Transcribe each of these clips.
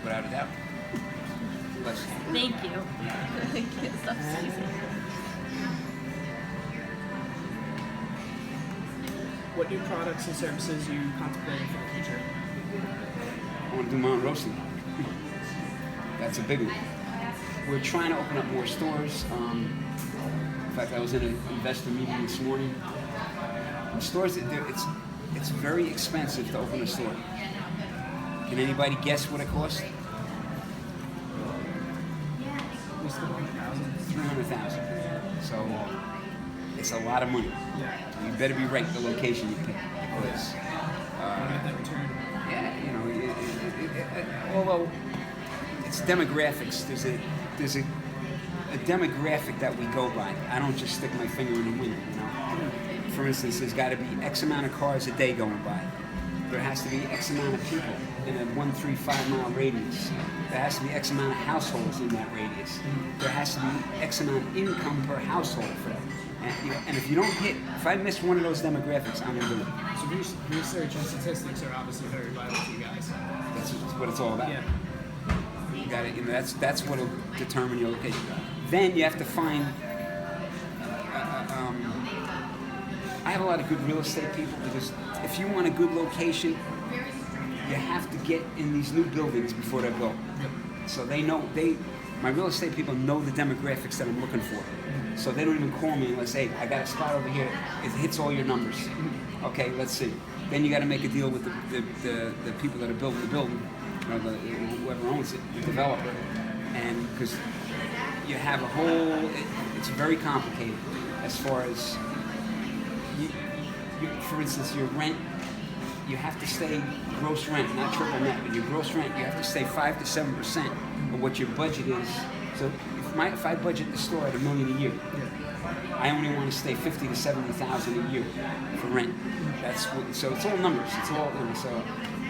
without a doubt. Bless you. Thank you. Can't stop sneezing. What new products and services are you contemplating for the future? I want to do my own roasting. That's a big one. We're trying to open up more stores. In fact, I was in an investor meeting this morning. Stores, it's very expensive to open a store. Can anybody guess what it costs? At least $300,000. 300,000. So it's a lot of money. Yeah. You better be right the location you pick because. Want to get that return? Yeah, you know, although it's demographics, there's a demographic that we go by. I don't just stick my finger in the window, you know. For instance, there's got to be X amount of cars a day going by. There has to be X amount of people in a 1-3-5 mile radius. There has to be X amount of households in that radius. There has to be X amount of income per household for that. And if you don't hit, if I miss one of those demographics, I'm gonna do it. So research and statistics are obviously very vital to you guys. That's what it's all about. Yeah. You got it. You know, that's what'll determine your location. Then you have to find. I have a lot of good real estate people because if you want a good location, you have to get in these new buildings before they're built. Yep. So they know my real estate people know the demographics that I'm looking for. So they don't even call me unless, hey, I got a spot over here. It hits all your numbers. Okay, let's see. Then you got to make a deal with the people that are building the building, you know, whoever owns it, the developer, and because you have a whole. It's very complicated as far as. For instance, your rent, you have to stay gross rent, not triple net, but your gross rent, you have to stay 5 to 7% of what your budget is. So if I budget the store at $1 million a year, I only want to stay 50 to 70,000 a year for rent. So it's all numbers. It's all, you know, so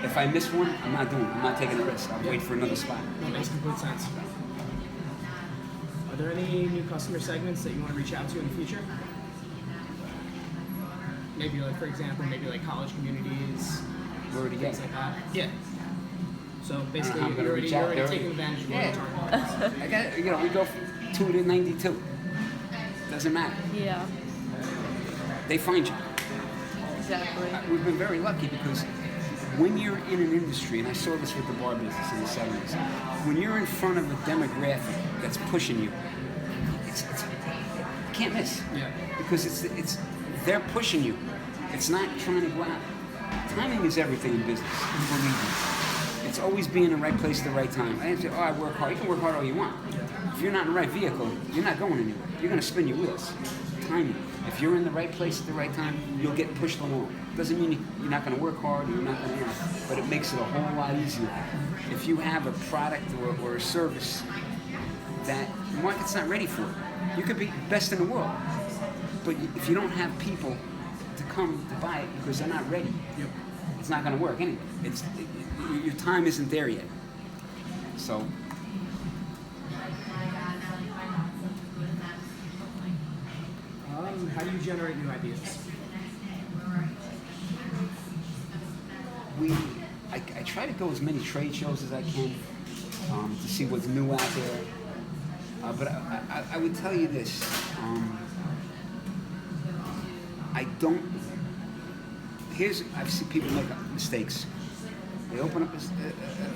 if I miss one, I'm not doing it. I'm not taking a risk. I'll wait for another spot. That makes complete sense. Are there any new customer segments that you want to reach out to in the future? Maybe like, for example, maybe like college communities, things like that. Yeah. So basically, you're already taking advantage of what you're talking about. I got, you know, we go from 2 to 92. Doesn't matter. Yeah. They find you. Exactly. We've been very lucky because when you're in an industry, and I saw this with the bar business in the 70s, when you're in front of a demographic that's pushing you, you can't miss. Yeah. Because they're pushing you. It's not trying to go out. Timing is everything in business. Believe me. It's always being in the right place at the right time. I didn't say, I work hard. You can work hard all you want. If you're not in the right vehicle, you're not going anywhere. You're going to spin your wheels. Timing. If you're in the right place at the right time, you'll get pushed along. Doesn't mean you're not going to work hard or you're not going to earn, but it makes it a whole lot easier. If you have a product or a service that the market's not ready for, you could be best in the world. But if you don't have people to come to buy it because they're not ready, it's not going to work anyway. Your time isn't there yet. So. How do you generate new ideas? I try to go as many trade shows as I can to see what's new out there. But I would tell you this. I've seen people make mistakes. They open up,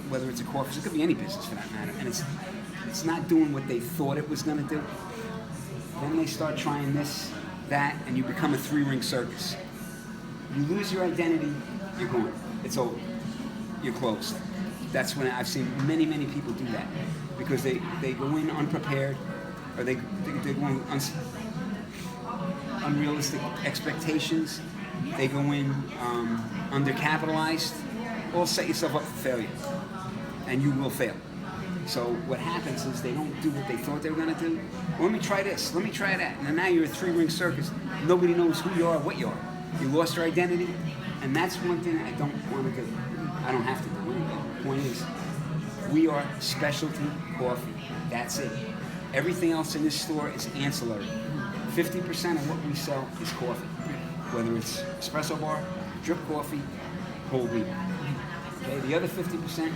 whether it's a coffee, it could be any business for that matter, and it's not doing what they thought it was going to do. Then they start trying this, that, and you become a 3-ring circus. You lose your identity, you're gone. It's over. You're closed. That's when I've seen many, many people do that because they go in unprepared, or they go in unrealistic expectations. They go in undercapitalized. All set yourself up for failure, and you will fail. So what happens is they don't do what they thought they were going to do. Well, let me try this. Let me try that. And now you're a 3-ring circus. Nobody knows who you are, what you are. You lost your identity, and that's one thing I don't want to do. I don't have to do it. The point is, we are specialty coffee. That's it. Everything else in this store is ancillary. 50% of what we sell is coffee, whether it's espresso bar, drip coffee, whole wheat. Okay, the other 50%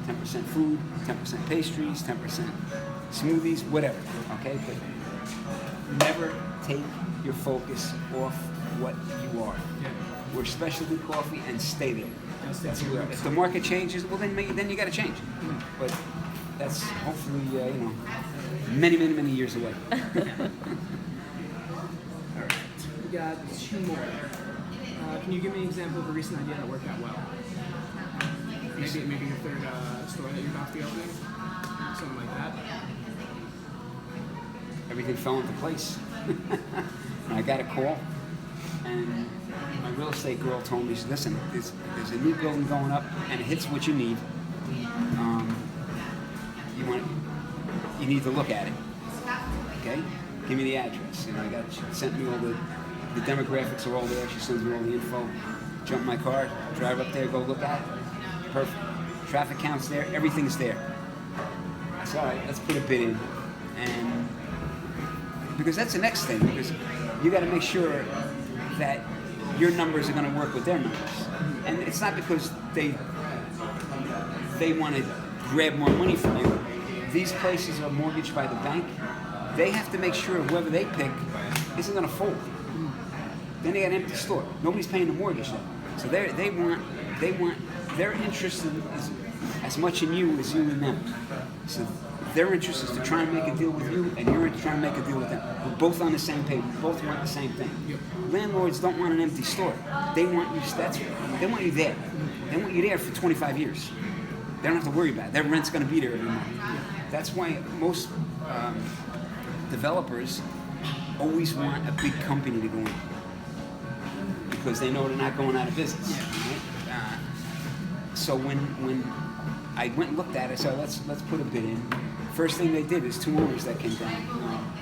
10% food, 10% pastries, 10% smoothies, whatever. Okay, but never take your focus off what you are. Yeah. We're specialty coffee, and stay there. That's where if the market changes, well then you got to change. But that's hopefully many years away. All right. We got 2 more. Can you give me an example of a recent idea that worked out well? Maybe your third store that you're about to be opening, something like that. Everything fell into place. And I got a call, and my real estate girl told me, she said, listen, there's a new building going up, and it hits what you need. You need to look at it. Okay? Give me the address. She sent me all the demographics are all there. She sends me all the info. Jump in my car, drive up there, go look at it. Perfect. Traffic count's there. Everything's there. I said, all right, let's put a bid in. And because that's the next thing, because you got to make sure that your numbers are going to work with their numbers. And it's not because they want to grab more money from you. These places are mortgaged by the bank. They have to make sure whoever they pick isn't going to fold. Then they got an empty store. Nobody's paying the mortgage though. So they want their interest is as much in you as you in them. So their interest is to try and make a deal with you, and you're trying to make a deal with them. We're both on the same page. We both want the same thing. Landlords don't want an empty store. They want you. They want you there. They want you there for 25 years. They don't have to worry about it. Their rent's going to be there every month. That's why most developers always want a big company to go in, because they know they're not going out of business. Right? So when I went and looked at it, I said, let's put a bid in. First thing they did is 2 owners that came down.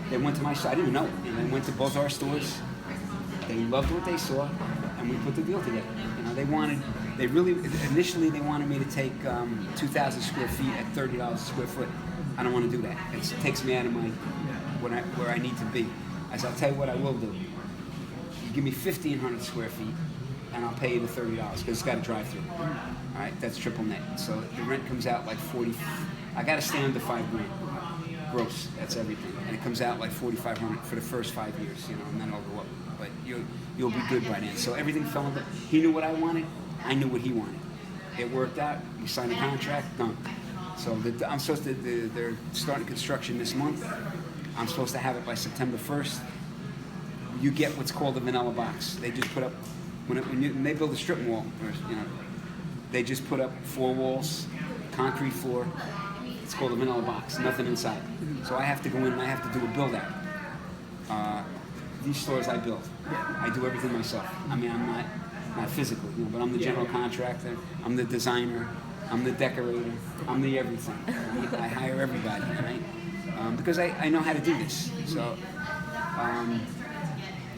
They went to my store. I didn't know. And they went to both our stores. They loved what they saw, and we put the deal together. Initially they wanted me to take 2,000 square feet at $30 a square foot. I don't want to do that. It takes me out of where I need to be. I said, I'll tell you what I will do. You give me 1,500 square feet, and I'll pay you the $30 because it's got a drive-through. All right, that's triple net. So the rent comes out like 40. I got to stay under $5,000 gross. That's everything, and it comes out like 4,500 for the first 5 years, and then I'll go up. But you'll be good by then. So everything fell into. He knew what I wanted. I knew what he wanted. It worked out. We signed a contract. Done. So I'm supposed to. They're starting construction this month. I'm supposed to have it by September 1st. You get what's called a vanilla box. They just put up when they build a strip mall, they just put up 4 walls, concrete floor. It's called a vanilla box. Nothing inside. So I have to go in and I have to do a build out. These stores I build. I do everything myself. I mean, I'm not physically, but I'm the general contractor. I'm the designer. I'm the decorator. I'm the everything. I hire everybody, right? Because I know how to do this. So.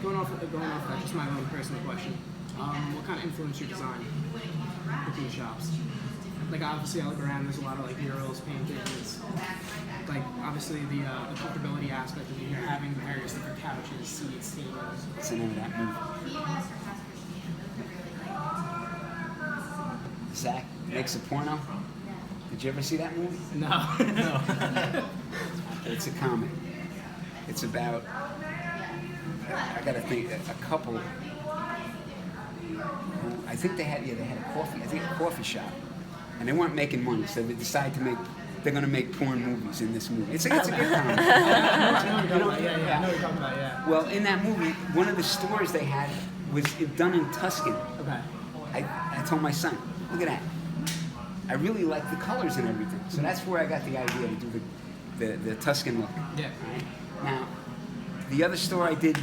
Going off that, just my own personal question. What kind of influenced your design within the shops? Like obviously I look around, there's a lot of like murals, paintings. Like obviously the comfortability aspect of you're having the various different couches, seats, tables. What's the name of that movie? Zach Makes a Porno. Did you ever see that movie? No. No. It's a comic. It's about, I gotta think, a couple who, I think they had a coffee shop, and they weren't making money, so they decided they're gonna make porn movies in this movie. It's a good comic. I know what you're talking about, yeah. Well, in that movie, one of the stores they had was done in Tuscan. Okay. I told my son, look at that. I really like the colors and everything. So that's where I got the idea to do the Tuscan look. Yeah. Right? Now, the other store I did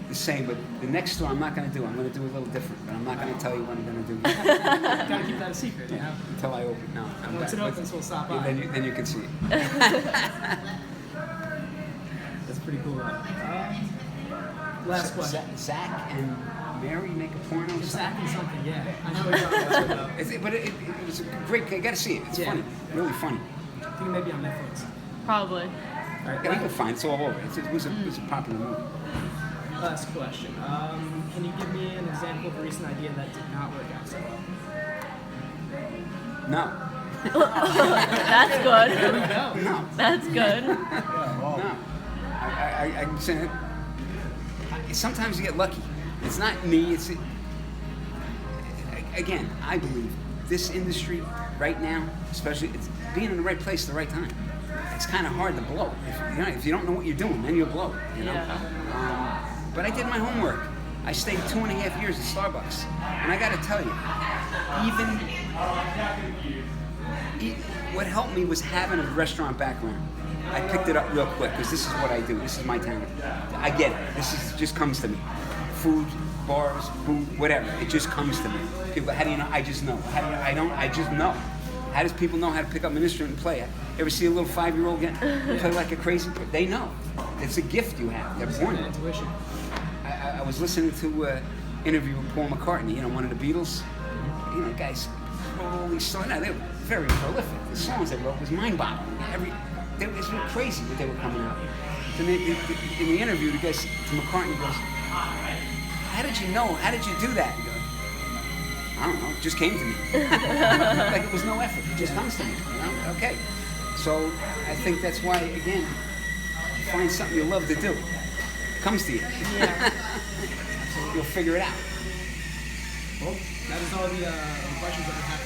the same, but the next store I'm not going to do. I'm going to do a little different, but I'm not going to tell you what I'm going to do. Gotta keep that a secret, you know? Until I open. No. Once it opens, we'll stop by. Then you can see it. That's pretty cool. Last question. Zach and Mary make a porno. Zach and something, yeah. I know what you're talking about. But it was a great. You got to see it. It's funny, really funny. I think it may be on Netflix. Probably. All right, you can find it. It's all over. It was a popular movie. Last question. Can you give me an example of a recent idea that did not work out so well? No. That's good. No. That's good. No. I'm saying sometimes you get lucky. It's not me. It's again. I believe this industry right now, especially, it's being in the right place at the right time. It's kind of hard to blow. If you don't know what you're doing, then you'll blow. You know. Yeah. But I did my homework. I stayed 2.5 years at Starbucks, and I got to tell you, what helped me was having a restaurant background. I picked it up real quick because this is what I do. This is my talent. I get it. Just comes to me. Food, bars, food, whatever. It just comes to me. People, how do you know? I just know. How do you know? I don't. I just know. How does people know how to pick up an instrument and play it? Ever see a little 5-year-old play like a crazy person? They know. It's a gift you have. They're born with it. Intuition. I was listening to an interview with Paul McCartney, one of the Beatles. Guys, holy songs. No, they were very prolific. The songs they wrote was mind-boggling. It was crazy what they were coming out. And in the interview, the guy to McCartney goes, "How did you know? How did you do that?" He goes, "I don't know. It just came to me. Like it was no effort. It just comes to me. Okay." So I think that's why, again, you find something you love to do. It comes to you. Yeah. You'll figure it out. Well, that is all the questions that I have.